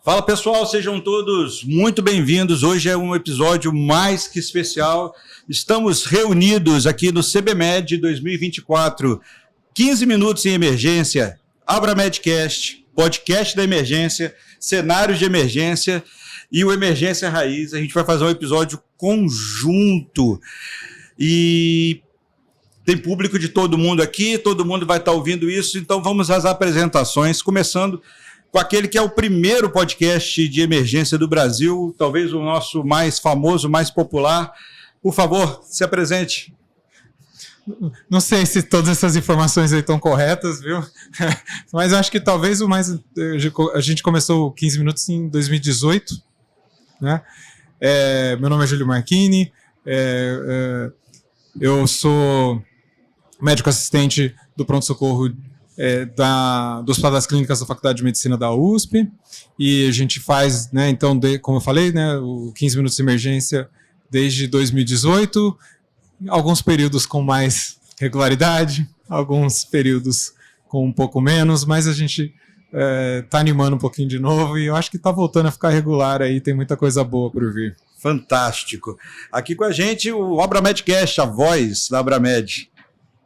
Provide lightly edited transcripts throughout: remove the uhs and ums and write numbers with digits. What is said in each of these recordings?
Fala pessoal, sejam todos muito bem-vindos. Hoje é um episódio mais que especial. Estamos reunidos aqui no CBMed 2024. 15 minutos em emergência, AbraMedCast, podcast da emergência, cenários de emergência e o Emergência Raiz. A gente vai fazer um episódio conjunto e tem público de todo mundo aqui, todo mundo vai estar ouvindo isso, então vamos às apresentações, começando com aquele que é o primeiro podcast de emergência do Brasil, talvez o nosso mais famoso, mais popular. Por favor, se apresente. Não sei se todas essas informações aí estão corretas, viu? Mas acho que talvez o mais... A gente começou 15 minutos em 2018, né? Meu nome é Júlio Marchini, eu sou médico assistente do pronto-socorro do Hospital das Clínicas da Faculdade de Medicina da USP, e a gente faz, né, então, como eu falei, né, o 15 minutos de emergência desde 2018, alguns períodos com mais regularidade, alguns períodos com um pouco menos, mas a gente está animando um pouquinho de novo e eu acho que está voltando a ficar regular aí, tem muita coisa boa por vir. Fantástico. Aqui com a gente o AbraMedCast, a voz da Abramed.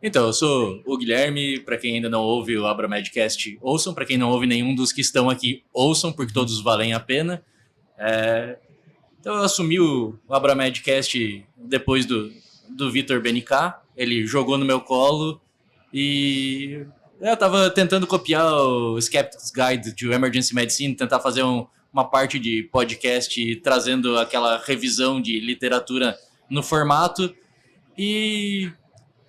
Então, eu sou o Guilherme, para quem ainda não ouve o AbraMedCast, ouçam, para quem não ouve nenhum dos que estão aqui, ouçam, porque todos valem a pena. Então eu assumi o AbraMedCast depois do Vitor BNK, ele jogou no meu colo e eu estava tentando copiar o Skeptic's Guide to Emergency Medicine, tentar fazer uma parte de podcast trazendo aquela revisão de literatura no formato e...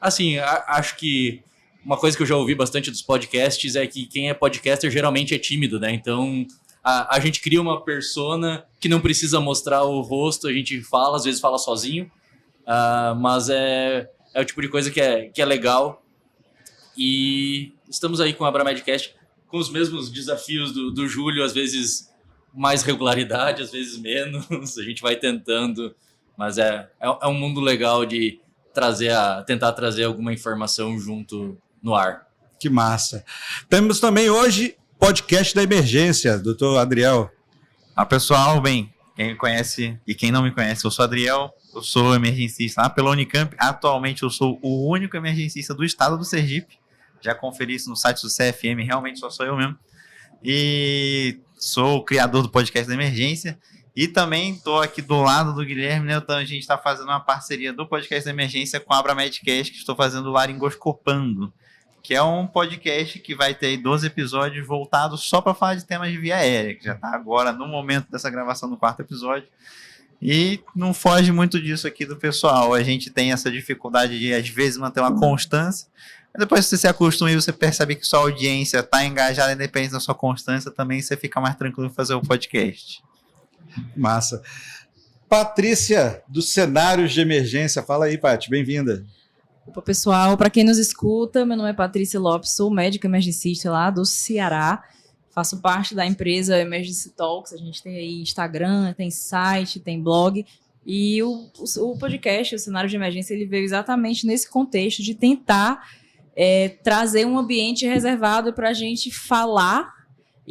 Assim, acho que uma coisa que eu já ouvi bastante dos podcasts é que quem é podcaster geralmente é tímido, né? Então, a gente cria uma persona que não precisa mostrar o rosto, a gente fala, às vezes fala sozinho, mas é o tipo de coisa que é legal. E estamos aí com a AbraMedCast com os mesmos desafios do Júlio, às vezes mais regularidade, às vezes menos, a gente vai tentando, mas é um mundo legal de tentar trazer alguma informação junto no ar. Que massa. Temos também hoje podcast da emergência, doutor Adriel. Pessoal, bem, quem me conhece e quem não me conhece, eu sou Adriel, eu sou emergencista lá pela Unicamp. Atualmente eu sou o único emergencista do estado do Sergipe. Já conferi isso no site do CFM, realmente só sou eu mesmo. E sou o criador do podcast da emergência. E também estou aqui do lado do Guilherme, né? Então a gente está fazendo uma parceria do podcast da emergência com a AbraMedCast, que estou fazendo o Laringoscopando, que é um podcast que vai ter 12 episódios voltados só para falar de temas de via aérea, que já está agora no momento dessa gravação do 4º episódio. E não foge muito disso aqui do pessoal. A gente tem essa dificuldade de, às vezes, manter uma constância. Mas depois que você se acostuma e você percebe que sua audiência está engajada, independente da sua constância, também você fica mais tranquilo em fazer o podcast. Massa. Patrícia, dos cenários de emergência. Fala aí, Paty, bem-vinda. Opa, pessoal, para quem nos escuta, meu nome é Patrícia Lopes, sou médica emergencista lá do Ceará, faço parte da empresa Emergency Talks, a gente tem aí Instagram, tem site, tem blog, e o podcast, o cenário de emergência, ele veio exatamente nesse contexto de tentar trazer um ambiente reservado para a gente falar.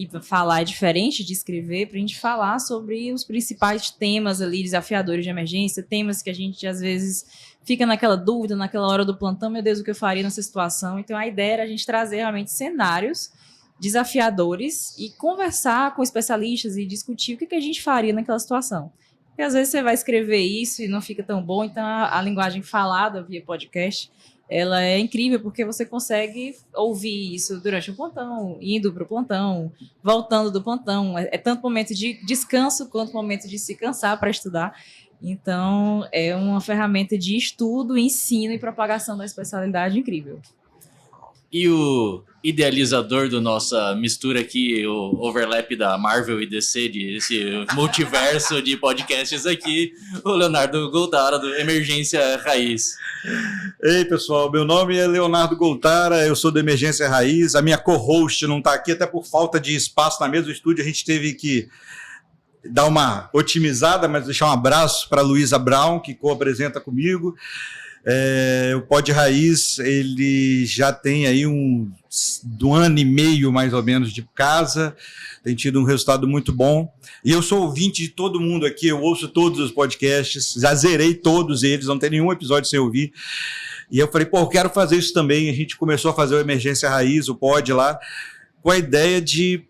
E falar é diferente de escrever, para a gente falar sobre os principais temas ali, desafiadores de emergência, temas que a gente às vezes fica naquela dúvida, naquela hora do plantão, meu Deus, o que eu faria nessa situação? Então a ideia era a gente trazer realmente cenários desafiadores e conversar com especialistas e discutir o que a gente faria naquela situação. Porque às vezes você vai escrever isso e não fica tão bom, então a linguagem falada via podcast, ela é incrível porque você consegue ouvir isso durante o plantão, indo para o plantão, voltando do plantão. É tanto momento de descanso quanto momento de se cansar para estudar. Então, é uma ferramenta de estudo, ensino e propagação da especialidade incrível. E o idealizador da nossa mistura aqui, o overlap da Marvel e DC, esse multiverso de podcasts aqui, o Leonardo Goltara, do Emergência Raiz. Ei, pessoal, meu nome é Leonardo Goltara, eu sou do Emergência Raiz, a minha co-host não está aqui, até por falta de espaço na mesa do estúdio, a gente teve que dar uma otimizada, mas deixar um abraço para a Luísa Brown, que co-apresenta comigo. O Pod Raiz, ele já tem aí um ano e meio, mais ou menos, de casa, tem tido um resultado muito bom. E eu sou ouvinte de todo mundo aqui, eu ouço todos os podcasts, já zerei todos eles, não tem nenhum episódio sem ouvir. E eu falei, pô, eu quero fazer isso também. A gente começou a fazer o Emergência Raiz, o Pod lá, com a ideia de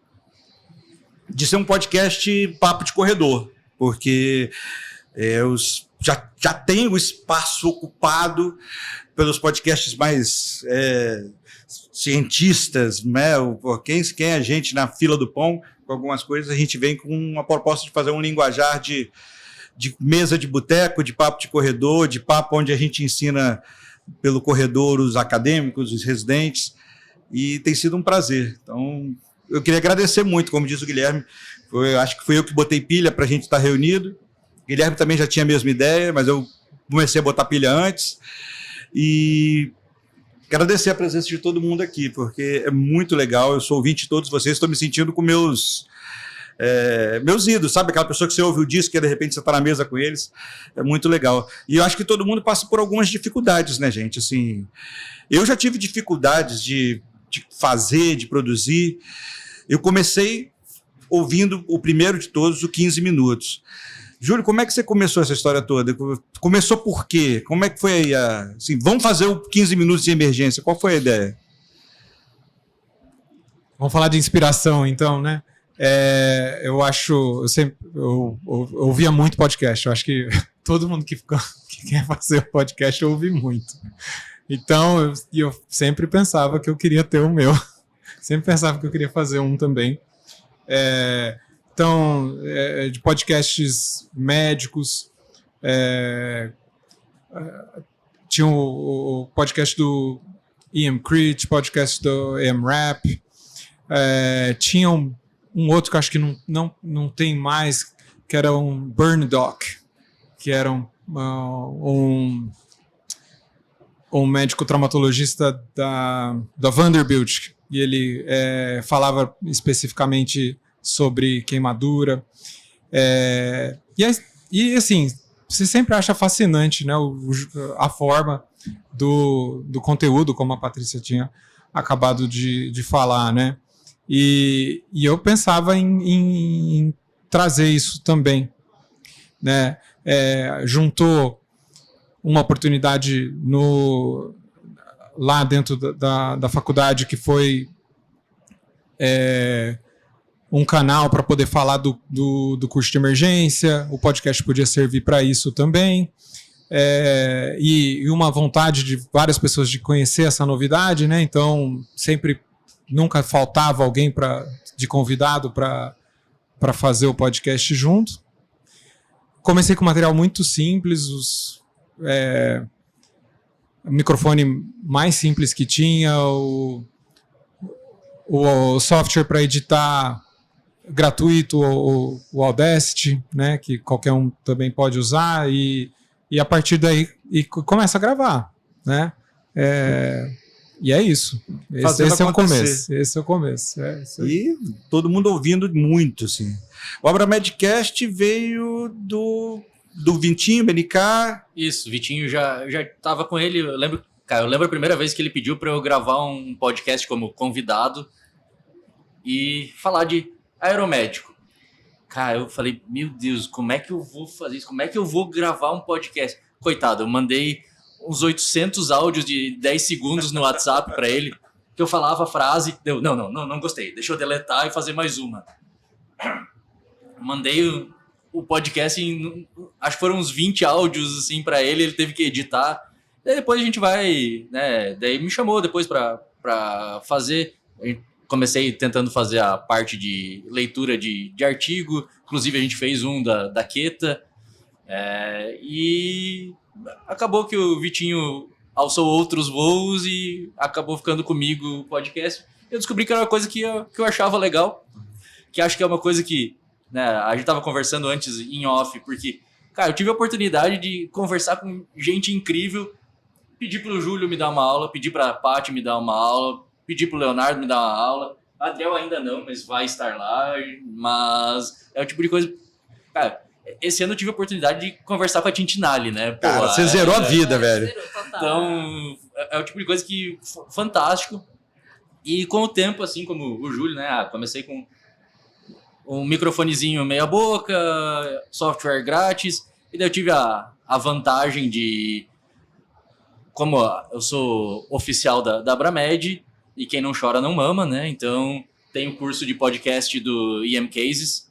ser um podcast papo de corredor, porque já tem o espaço ocupado pelos podcasts mais cientistas, né? Quem é a gente na fila do pão, com algumas coisas, a gente vem com uma proposta de fazer um linguajar de mesa de boteco, de papo de corredor, de papo onde a gente ensina pelo corredor os acadêmicos, os residentes, e tem sido um prazer. Então, eu queria agradecer muito, como diz o Guilherme, acho que fui eu que botei pilha para a gente estar reunido. O Guilherme também já tinha a mesma ideia, mas eu comecei a botar pilha antes. E agradecer a presença de todo mundo aqui, porque é muito legal. Eu sou ouvinte de todos vocês, estou me sentindo com meus ídolos, sabe? Aquela pessoa que você ouve o disco e de repente você está na mesa com eles. É muito legal. E eu acho que todo mundo passa por algumas dificuldades, né, gente? Assim, eu já tive dificuldades de fazer, de produzir. Eu comecei ouvindo o primeiro de todos, o 15 Minutos. Júlio, como é que você começou essa história toda? Começou por quê? Como é que foi aí? Assim, vamos fazer o 15 Minutos de Emergência. Qual foi a ideia? Vamos falar de inspiração, então, né? Eu ouvia muito podcast. Eu acho que todo mundo que quer fazer podcast ouve muito. Então, eu sempre pensava que eu queria ter o meu. Sempre pensava que eu queria fazer um também. De podcasts médicos. Tinha o podcast do Ian Crit, podcast do EMRAP. Tinha um outro que acho que não tem mais, que era um Burn Doc, que era um médico traumatologista da Vanderbilt, e ele falava especificamente sobre queimadura. E assim, você sempre acha fascinante, né, a forma do conteúdo, como a Patrícia tinha acabado de falar, né? E eu pensava em trazer isso também, né? Juntou uma oportunidade lá dentro da faculdade, que foi um canal para poder falar do curso de emergência. O podcast podia servir para isso também. E uma vontade de várias pessoas de conhecer essa novidade, né? Então, nunca faltava alguém de convidado para fazer o podcast junto. Comecei com material muito simples, o microfone mais simples que tinha, o software para editar gratuito, o Audacity, né, que qualquer um também pode usar, e a partir daí começa a gravar, né? E é isso. Esse é o começo. Esse é o começo. E todo mundo ouvindo muito, assim. O Abra Medcast veio do Vitinho, BNK. Isso, Vitinho já estava com ele. Eu lembro a primeira vez que ele pediu para eu gravar um podcast como convidado e falar de aeromédico. Cara, eu falei, meu Deus, como é que eu vou fazer isso? Como é que eu vou gravar um podcast? Coitado, eu mandei uns 800 áudios de 10 segundos no WhatsApp para ele, que eu falava a frase, não gostei, deixa eu deletar e fazer mais uma. Mandei o podcast acho que foram uns 20 áudios assim para ele teve que editar. Daí depois a gente vai, né, daí me chamou depois para fazer. Comecei tentando fazer a parte de leitura de artigo, inclusive a gente fez um da Queta, e acabou que o Vitinho alçou outros voos e acabou ficando comigo o podcast. Eu descobri que era uma coisa que eu achava legal, que acho que é uma coisa que, né, a gente estava conversando antes em off, porque, cara, eu tive a oportunidade de conversar com gente incrível, pedir para o Júlio me dar uma aula, pedir para a Paty me dar uma aula, pedir para o Leonardo me dar uma aula. A Adriel ainda não, mas vai estar lá. Mas é o tipo de coisa... Cara, esse ano eu tive a oportunidade de conversar com a Tintinali, né? Pô, Cara, você zerou a vida, velho. Zerou, total. Então, é o tipo de coisa que fantástico. E com o tempo, assim como o Júlio, né? Comecei com um microfonezinho meia boca, software grátis, e daí eu tive a vantagem de, como eu sou oficial da Abramed, e quem não chora não mama, né? Então, tem o curso de podcast do EM Cases,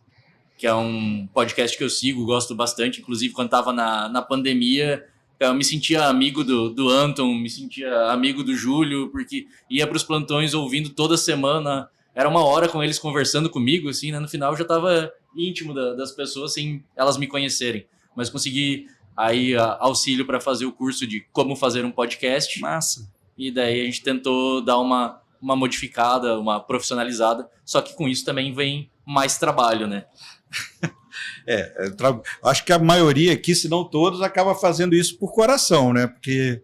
que é um podcast que eu sigo, gosto bastante. Inclusive, quando estava na pandemia, eu me sentia amigo do Anton, me sentia amigo do Júlio, porque ia para os plantões ouvindo toda semana. Era 1 hora com eles conversando comigo, assim, né? No final eu já estava íntimo das pessoas, sem elas me conhecerem. Mas consegui aí auxílio para fazer o curso de como fazer um podcast. Massa. E daí a gente tentou dar uma modificada, uma profissionalizada. Só que com isso também vem mais trabalho, né? Acho que a maioria aqui, se não todos, acaba fazendo isso por coração, né? Porque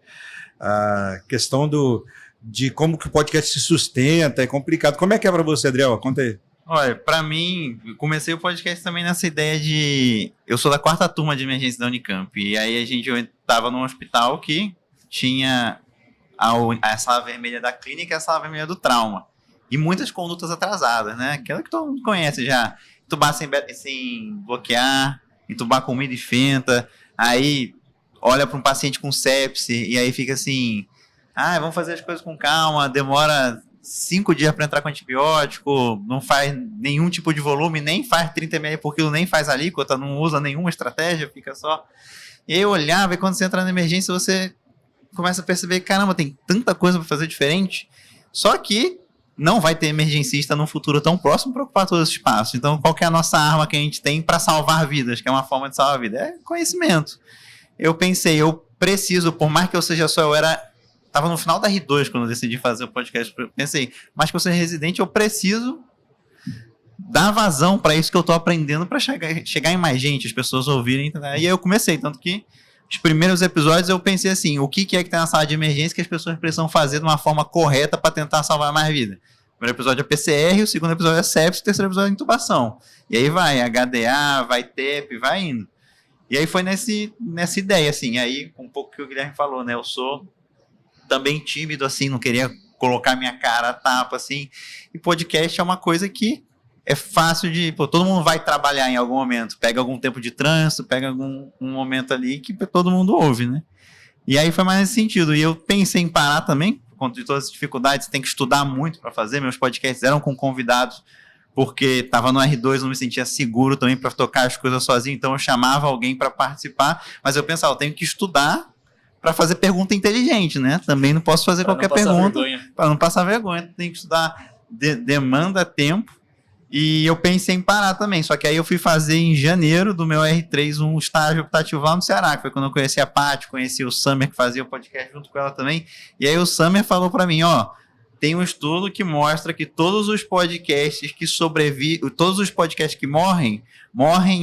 a questão de como que o podcast se sustenta é complicado. Como é que é para você, Adriel? Conta aí. Olha, pra mim, eu comecei o podcast também nessa ideia de... Eu sou da 4ª turma de emergência da Unicamp, e aí eu estava num hospital que tinha a sala vermelha da clínica e a sala vermelha do trauma. E muitas condutas atrasadas, né? Aquela que todo mundo conhece já. Entubar sem bloquear, entubar com umida e fenta, aí olha para um paciente com sepse e aí fica assim, vamos fazer as coisas com calma, demora 5 dias para entrar com antibiótico, não faz nenhum tipo de volume, nem faz 30 ml por quilo, nem faz alíquota, não usa nenhuma estratégia, fica só... E aí eu olhava e quando você entra na emergência você começa a perceber que, caramba, tem tanta coisa para fazer diferente, só que não vai ter emergencista num futuro tão próximo para ocupar todo esse espaço. Então, qual que é a nossa arma que a gente tem para salvar vidas, que é uma forma de salvar vida? É conhecimento. Eu pensei, eu preciso, por mais que eu seja só, estava no final da R2 quando eu decidi fazer o podcast, eu pensei, mais que eu seja residente, eu preciso dar vazão para isso que eu estou aprendendo para chegar em mais gente, as pessoas ouvirem. Né? E aí eu comecei, tanto que os primeiros episódios eu pensei assim, o que é que tem na sala de emergência que as pessoas precisam fazer de uma forma correta para tentar salvar mais vida. O primeiro episódio é PCR, o segundo episódio é sepsis, o terceiro episódio é intubação. E aí vai HDA, vai TEP, vai indo. E aí foi nessa ideia, assim, aí um pouco que o Guilherme falou, né, eu sou também tímido, assim, não queria colocar minha cara a tapa, assim, e podcast é uma coisa que é fácil de... todo mundo vai trabalhar em algum momento. Pega algum tempo de trânsito, pega um momento ali que todo mundo ouve, né? E aí foi mais nesse sentido. E eu pensei em parar também, por conta de todas as dificuldades. Tem que estudar muito para fazer. Meus podcasts eram com convidados, porque estava no R2, não me sentia seguro também para tocar as coisas sozinho. Então eu chamava alguém para participar. Mas eu pensava, eu tenho que estudar para fazer pergunta inteligente, né? Também não posso fazer qualquer pergunta para não passar vergonha. Tem que estudar, demanda tempo. E eu pensei em parar também, só que aí eu fui fazer em janeiro do meu R3 um estágio optativo lá no Ceará, que foi quando eu conheci a Paty, conheci o Summer, que fazia o podcast junto com ela também, e aí o Summer falou para mim, tem um estudo que mostra que todos os podcasts que todos os podcasts que morrem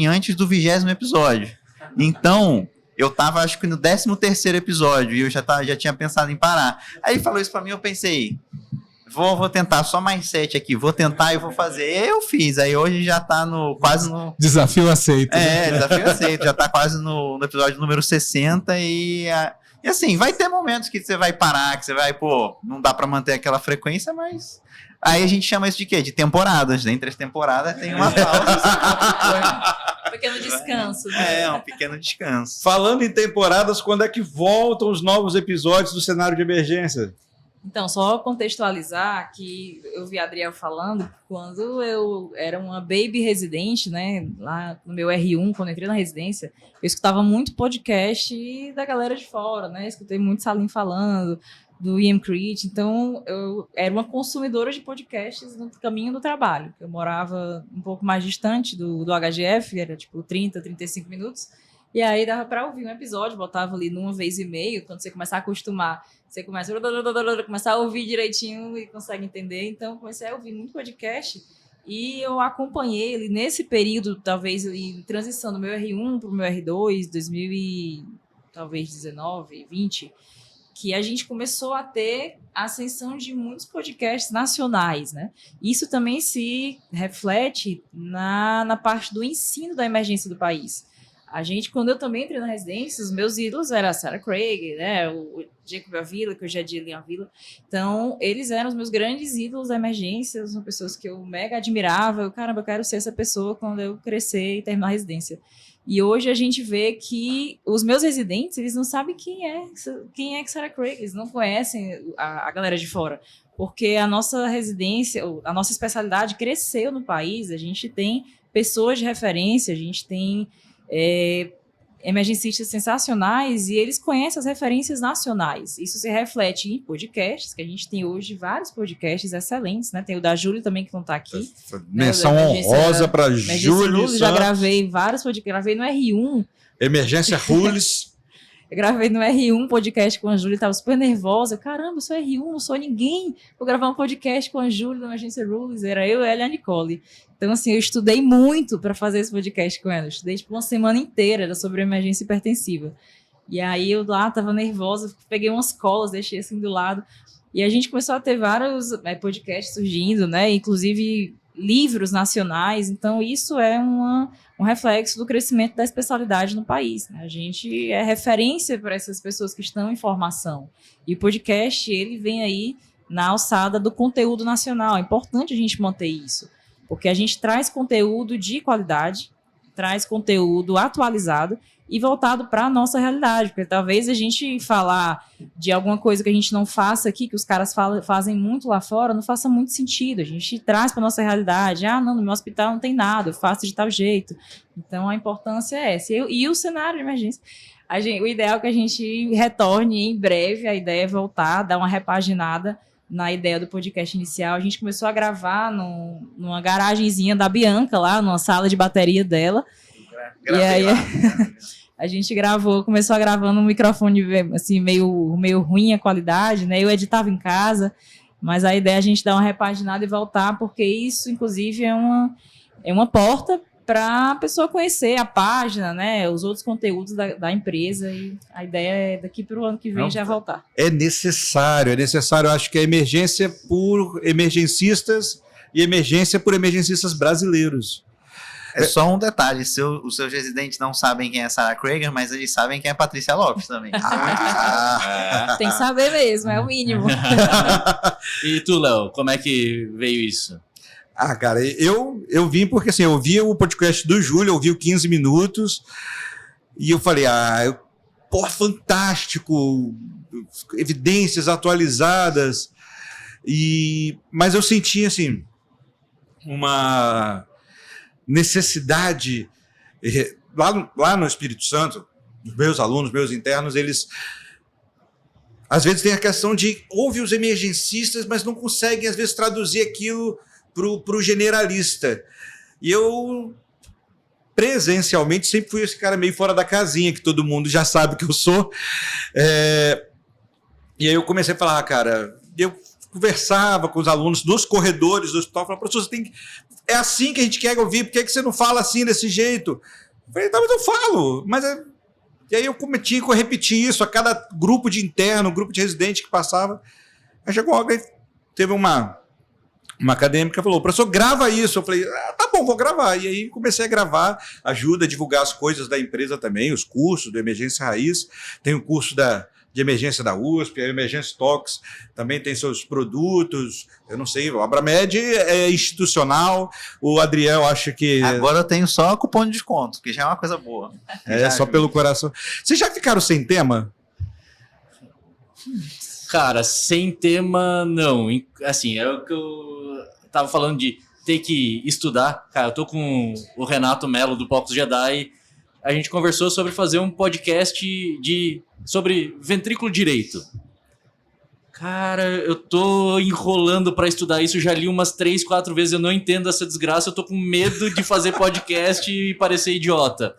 antes do 20º episódio. Então, eu tava acho que no 13º episódio, e eu já tinha pensado em parar. Aí ele falou isso para mim, eu pensei... Vou tentar só mais 7 aqui, vou tentar e vou fazer. Eu fiz, aí hoje já tá quase no... Desafio aceito. Desafio aceito, já tá quase no episódio número 60 e assim, vai ter momentos que você vai parar, que você vai, não dá pra manter aquela frequência, mas aí a gente chama isso de quê? De temporadas, né? Entre as temporadas tem uma pausa. Um pequeno descanso. Né? Um pequeno descanso. Falando em temporadas, quando é que voltam os novos episódios do Cenário de Emergência? Então, só contextualizar que eu vi a Adriel falando, quando eu era uma baby residente, né, lá no meu R1, quando eu entrei na residência, eu escutava muito podcast da galera de fora, né, escutei muito Salim falando, do Ian Creed, então eu era uma consumidora de podcasts no caminho do trabalho. Eu morava um pouco mais distante do HGF, era tipo 30, 35 minutos, e aí dava para ouvir um episódio, botava ali numa vez e meio, quando você começar a acostumar, você começa a ouvir direitinho e consegue entender. Então, comecei a ouvir muito podcast e eu acompanhei ele nesse período, talvez em transição do meu R1 para o meu R2, 2019, 20, que a gente começou a ter a ascensão de muitos podcasts nacionais, né? Isso também se reflete na parte do ensino da emergência do país. A gente, quando eu também entrei na residência, os meus ídolos eram a Sarah Craig, né, o Jacob Avila, que hoje é Dylan Avila. Então, eles eram os meus grandes ídolos da emergência, são pessoas que eu mega admirava. Eu quero ser essa pessoa quando eu crescer e terminar a residência. E hoje a gente vê que os meus residentes, eles não sabem quem é Sarah Craig, eles não conhecem a galera de fora. Porque a nossa residência, a nossa especialidade cresceu no país, a gente tem pessoas de referência, a gente tem emergencistas sensacionais e eles conhecem as referências nacionais. Isso se reflete em podcasts, que a gente tem hoje vários podcasts excelentes, né? Tem o da Júlia também, que não está aqui. Menção honrosa para Júlia. Já gravei vários podcasts, gravei no R1. Emergência Rules. Eu gravei no R1 podcast com a Júlia, estava super nervosa. Caramba, eu sou R1, não sou ninguém. Vou gravar um podcast com a Júlia da Emergência Rules. Era eu, ela e a Nicole. Então, assim, eu estudei muito para fazer esse podcast com ela. Eu estudei tipo uma semana inteira, era sobre emergência hipertensiva. E aí eu lá estava nervosa, peguei umas colas, deixei assim do lado. E a gente começou a ter vários podcasts surgindo, né? Inclusive livros nacionais. Então, isso é um reflexo do crescimento da especialidade no país, né? A gente é referência para essas pessoas que estão em formação. E o podcast, ele vem aí na alçada do conteúdo nacional. É importante a gente manter isso. Porque a gente traz conteúdo de qualidade, traz conteúdo atualizado e voltado para a nossa realidade. Porque talvez a gente falar de alguma coisa que a gente não faça aqui, que os caras fazem muito lá fora, não faça muito sentido. A gente traz para a nossa realidade. Não, no meu hospital não tem nada, eu faço de tal jeito. Então, a importância é essa. E o cenário de emergência? O ideal é que a gente retorne em breve. A ideia é voltar, dar uma repaginada na ideia do podcast inicial. A gente começou a gravar numa garagenzinha da Bianca lá, numa sala de bateria dela. E aí a gente começou a gravar num microfone assim, meio ruim a qualidade, né? Eu editava em casa, mas a ideia é a gente dar uma repaginada e voltar, porque isso, inclusive, é uma porta para a pessoa conhecer a página, né, os outros conteúdos da empresa, e a ideia é daqui para o ano que vem já voltar. É necessário, eu acho que é emergência por emergencistas e emergência por emergencistas brasileiros. É só um detalhe, os seus residentes não sabem quem é Sarah Craig, mas eles sabem quem é Patrícia Lopes também. Tem que saber mesmo, é o mínimo. E tu, Léo, como é que veio isso? Cara, eu vim porque assim, eu vi o podcast do Júlio, eu vi o 15 minutos e eu falei, fantástico, evidências atualizadas, mas eu senti assim, uma necessidade, lá no Espírito Santo, meus alunos, meus internos, eles às vezes têm a questão de ouvir os emergencistas, mas não conseguem às vezes traduzir aquilo para o generalista. E eu, presencialmente, sempre fui esse cara meio fora da casinha, que todo mundo já sabe que eu sou. E aí eu comecei a falar, cara, eu conversava com os alunos nos corredores do hospital, falava, professor, é assim que a gente quer ouvir, por que você não fala assim, desse jeito? Eu falei, mas eu falo. E aí eu cometi a repetir isso a cada grupo de interno, grupo de residente que passava. Aí chegou alguém, teve uma acadêmica que falou, professor, grava isso. Eu falei, tá bom, vou gravar. E aí comecei a gravar, ajuda a divulgar as coisas da empresa também, os cursos do Emergência Raiz, tem o curso de emergência da USP, a Emergência Talks também tem seus produtos, eu não sei, o Abramed é institucional, o Adriel acha que... Agora eu tenho só cupom de desconto, que já é uma coisa boa. Só pelo coração. Vocês já ficaram sem tema? Cara, sem tema, não. Assim, é o que eu tava falando de ter que estudar. Cara, eu tô com o Renato Mello do Pocos Jedi. A gente conversou sobre fazer um podcast sobre ventrículo direito. Cara, eu tô enrolando pra estudar isso, já li umas 3, 4 vezes, eu não entendo essa desgraça, eu tô com medo de fazer podcast e parecer idiota.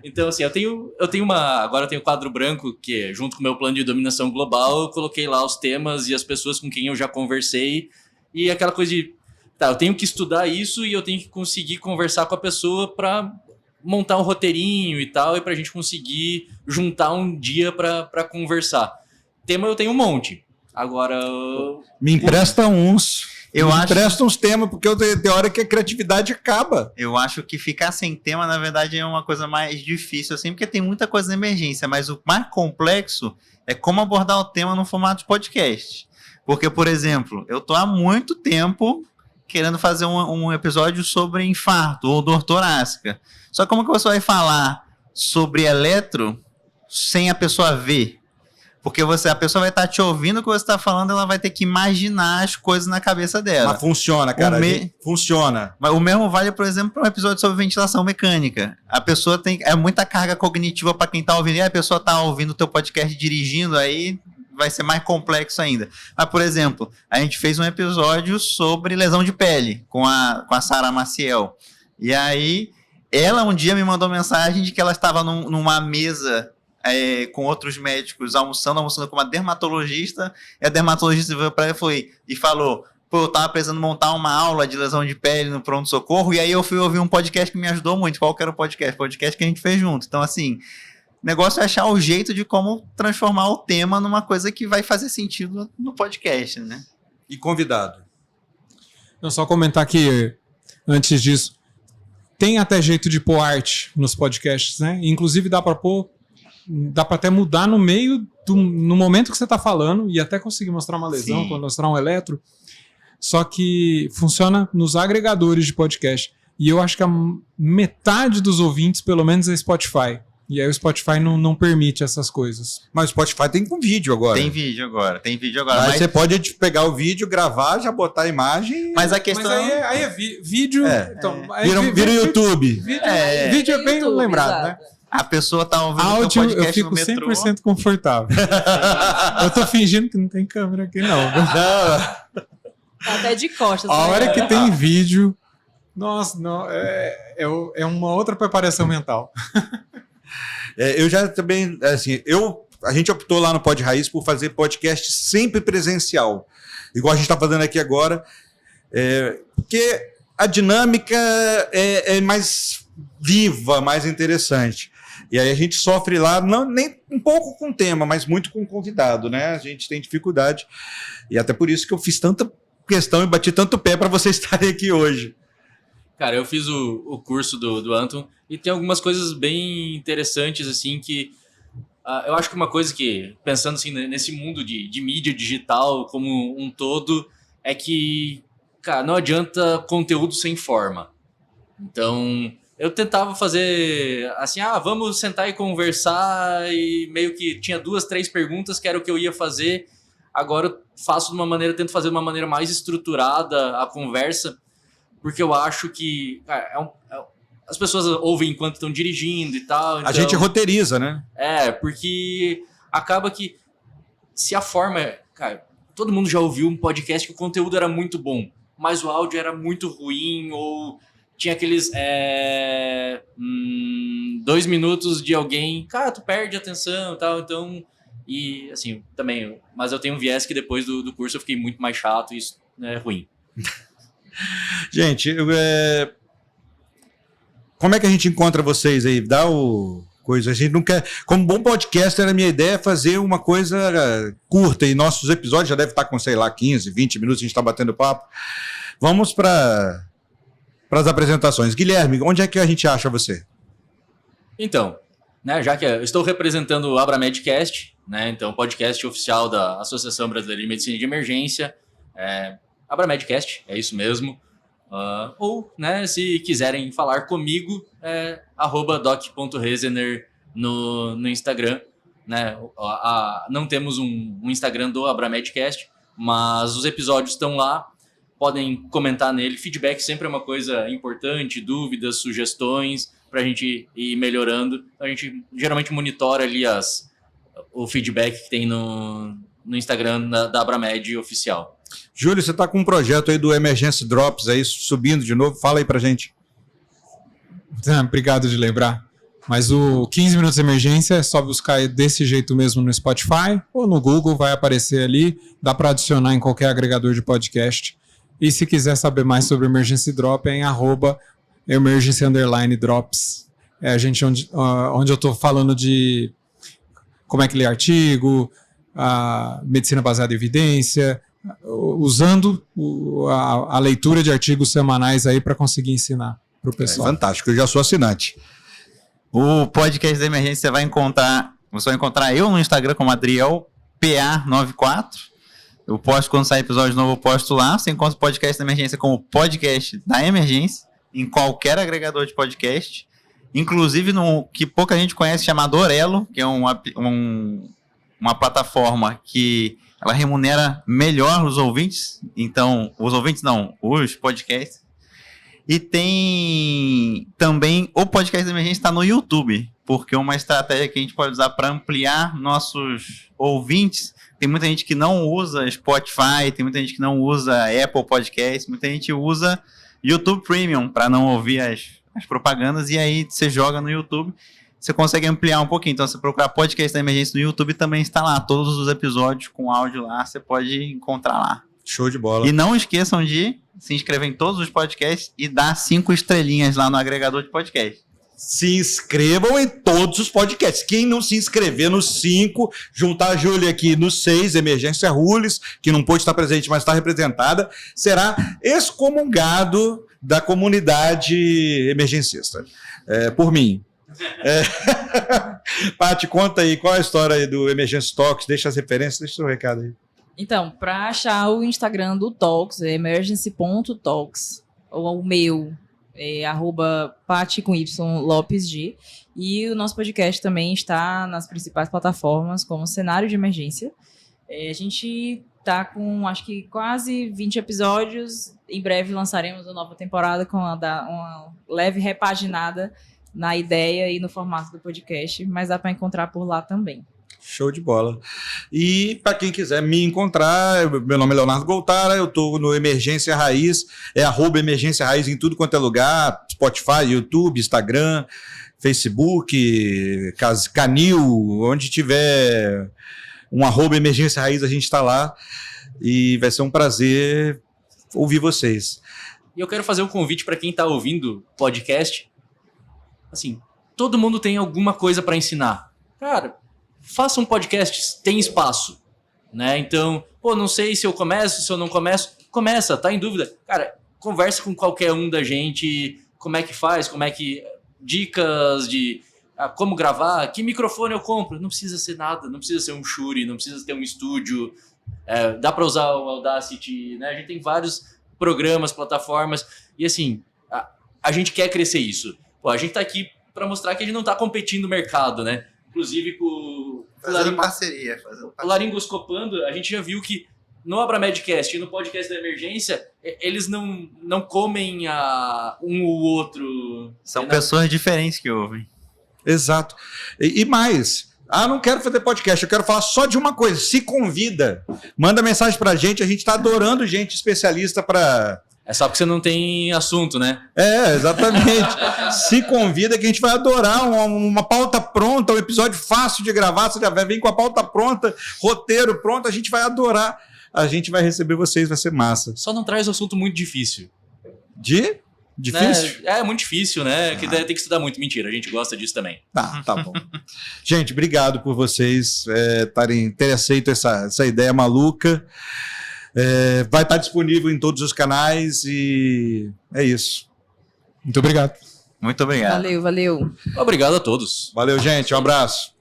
Então, assim, agora eu tenho quadro branco, que junto com o meu plano de dominação global, eu coloquei lá os temas e as pessoas com quem eu já conversei, e aquela coisa de, eu tenho que estudar isso e eu tenho que conseguir conversar com a pessoa pra montar um roteirinho e tal, e pra gente conseguir juntar um dia pra conversar. Tema eu tenho um monte. Agora... Me empresta uns. Eu acho, Presta uns temas, porque tem hora que a criatividade acaba. eu acho que ficar sem tema, na verdade, é uma coisa mais difícil, assim, porque tem muita coisa na emergência, mas o mais complexo é como abordar o tema no formato de podcast. Porque, por exemplo, eu tô há muito tempo querendo fazer um episódio sobre infarto ou dor torácica. Só que como que você vai falar sobre eletro sem a pessoa ver? Porque a pessoa vai estar te ouvindo o que você está falando, ela vai ter que imaginar as coisas na cabeça dela. Mas funciona, cara. Funciona. Mas o mesmo vale, por exemplo, para um episódio sobre ventilação mecânica. A pessoa tem muita carga cognitiva para quem está ouvindo. E a pessoa está ouvindo o teu podcast dirigindo, aí vai ser mais complexo ainda. Mas, por exemplo, a gente fez um episódio sobre lesão de pele com a Sara Maciel. E aí, ela um dia me mandou mensagem de que ela estava numa mesa com outros médicos almoçando com uma dermatologista, e a dermatologista veio para ela e falou: pô, eu tava precisando montar uma aula de lesão de pele no pronto-socorro, e aí eu fui ouvir um podcast que me ajudou muito. Qual que era o podcast? Podcast que a gente fez junto. Então, assim, o negócio é achar o jeito de como transformar o tema numa coisa que vai fazer sentido no podcast, né? E convidado. Não, só comentar que, antes disso, tem até jeito de pôr arte nos podcasts, né? Inclusive dá para até mudar no meio, no momento que você está falando, e até conseguir mostrar uma lesão, mostrar um eletro. Só que funciona nos agregadores de podcast. E eu acho que a metade dos ouvintes, pelo menos, é Spotify. E aí o Spotify não permite essas coisas. Mas o Spotify tem com vídeo agora. Tem vídeo agora. Mas você pode pegar o vídeo, gravar, já botar a imagem. Mas a questão... Mas aí é vídeo... Então, vira YouTube. Vídeo é bem YouTube, lembrado, exato. né? A pessoa tá ouvindo o Áudio, teu podcast eu fico no metrô. 100% confortável. Eu tô fingindo que não tem câmera aqui, não. Até de costas. A né? hora que tem vídeo... Nossa, não, é uma outra preparação mental. Eu já também, assim, a gente optou lá no Pod Raiz por fazer podcast sempre presencial, igual a gente está fazendo aqui agora, porque a dinâmica é mais viva, mais interessante. E aí a gente sofre lá, nem um pouco com o tema, mas muito com o convidado, né? A gente tem dificuldade. E até por isso que eu fiz tanta questão e bati tanto pé para vocês estarem aqui hoje. Cara, eu fiz o curso do Anton e tem algumas coisas bem interessantes, assim, que eu acho que uma coisa que, pensando assim, nesse mundo de mídia digital como um todo, é que, cara, não adianta conteúdo sem forma. Então, eu tentava fazer assim, vamos sentar e conversar, e meio que tinha 2, 3 perguntas que era o que eu ia fazer. Agora eu tento fazer de uma maneira mais estruturada a conversa, porque eu acho que, cara, as pessoas ouvem enquanto estão dirigindo e tal. Então, a gente roteiriza, né? Porque acaba que se a forma... Cara, todo mundo já ouviu um podcast que o conteúdo era muito bom, mas o áudio era muito ruim, ou tinha aqueles 2 minutos de alguém... Cara, tu perde a atenção e tal, então... E, assim, também... Mas eu tenho um viés que depois do curso eu fiquei muito mais chato e isso é ruim. Gente, como é que a gente encontra vocês aí? Dá o coisa. A gente não quer. Como bom podcaster, a minha ideia é fazer uma coisa curta, e nossos episódios já devem estar com, sei lá, 15, 20 minutos, a gente está batendo papo. Vamos para as apresentações. Guilherme, onde é que a gente acha você? Então, né, já que eu estou representando o AbraMedCast, né, então podcast oficial da Associação Brasileira de Medicina de Emergência, AbraMedCast, é isso mesmo. Ou, né, se quiserem falar comigo, @doc.rezener no Instagram. Né? Não temos um Instagram do AbraMedCast, mas os episódios estão lá. Podem comentar nele. Feedback sempre é uma coisa importante, dúvidas, sugestões, para a gente ir melhorando. A gente geralmente monitora ali o feedback que tem no Instagram da Abramed oficial. Júlio, você está com um projeto aí do Emergency Drops aí subindo de novo. Fala aí pra gente. Obrigado de lembrar. Mas o 15 Minutos de Emergência é só buscar desse jeito mesmo no Spotify ou no Google, vai aparecer ali. Dá para adicionar em qualquer agregador de podcast. E se quiser saber mais sobre Emergency Drop, é em @emergency_drops. É a gente onde eu estou falando de como é que lê artigo, a medicina baseada em evidência, usando a leitura de artigos semanais aí para conseguir ensinar para o pessoal. Fantástico, eu já sou assinante. O podcast da Emergência você vai encontrar eu no Instagram como AdrielPA94. Eu posto quando sair episódio novo, eu posto lá. Você encontra o podcast da Emergência como podcast da Emergência, em qualquer agregador de podcast. Inclusive no que pouca gente conhece, chamado Orelo, que é uma plataforma que ela remunera melhor os ouvintes. Então, os ouvintes não, os podcasts. E tem também o podcast da Emergência está no YouTube, porque uma estratégia que a gente pode usar para ampliar nossos ouvintes. Tem muita gente que não usa Spotify, tem muita gente que não usa Apple Podcasts, muita gente usa YouTube Premium para não ouvir as propagandas, e aí você joga no YouTube, você consegue ampliar um pouquinho. Então, se procurar podcast da Emergência no YouTube, também está lá. Todos os episódios com áudio lá, você pode encontrar lá. Show de bola. E não esqueçam de se inscrever em todos os podcasts e dar 5 estrelinhas lá no agregador de podcast. Se inscrevam em todos os podcasts. Quem não se inscrever nos 5, juntar a Júlia aqui nos 6, Emergência Rules, que não pôde estar presente, mas está representada, será excomungado da comunidade emergencista. Por mim. Paty, conta aí, qual é a história aí do Emergency Talks? Deixa as referências, deixa o seu recado aí. Então, para achar o Instagram do Talks, é emergency.talks, ou o meu, @Paty com Y Lopes G. E o nosso podcast também está nas principais plataformas, como Cenário de Emergência. A gente está com, acho que, quase 20 episódios. Em breve lançaremos uma nova temporada com uma leve repaginada na ideia e no formato do podcast, mas dá para encontrar por lá também. Show de bola. E para quem quiser me encontrar, meu nome é Leonardo Goltara, eu estou no Emergência Raiz, @Emergência Raiz em tudo quanto é lugar, Spotify, YouTube, Instagram, Facebook, Canil, onde tiver um @Emergência Raiz, a gente está lá, e vai ser um prazer ouvir vocês. E eu quero fazer um convite para quem está ouvindo podcast. Assim, todo mundo tem alguma coisa para ensinar. Cara, faça um podcast, tem espaço, né? Então, não sei se eu começo, se eu não começo. Começa, tá em dúvida? Cara, conversa com qualquer um da gente, como é que faz, dicas de como gravar, que microfone eu compro. Não precisa ser nada, não precisa ser um Shure, não precisa ter um estúdio. Dá para usar o Audacity, né? A gente tem vários programas, plataformas, e assim, a gente quer crescer isso. A gente tá aqui para mostrar que a gente não tá competindo no mercado, né? Inclusive com Fazendo parceria. O Laringoscopando, a gente já viu que no Abramedcast e no podcast da Emergência, eles não comem um ou outro. São pessoas diferentes que ouvem. Exato. E mais, não quero fazer podcast, eu quero falar só de uma coisa. Se convida, manda mensagem pra gente, a gente tá adorando gente especialista para... É só porque você não tem assunto, né? Exatamente. Se convida que a gente vai adorar uma pauta pronta, um episódio fácil de gravar, você já vem com a pauta pronta, roteiro pronto, a gente vai adorar. A gente vai receber vocês, vai ser massa. Só não traz um assunto muito difícil. Difícil? É muito difícil, né? Que tem que estudar muito. Mentira, a gente gosta disso também. Tá bom. Gente, obrigado por vocês terem aceito essa ideia maluca. Vai estar disponível em todos os canais e é isso. Muito obrigado. Muito obrigado. Valeu. Obrigado a todos. Valeu, gente. Um abraço.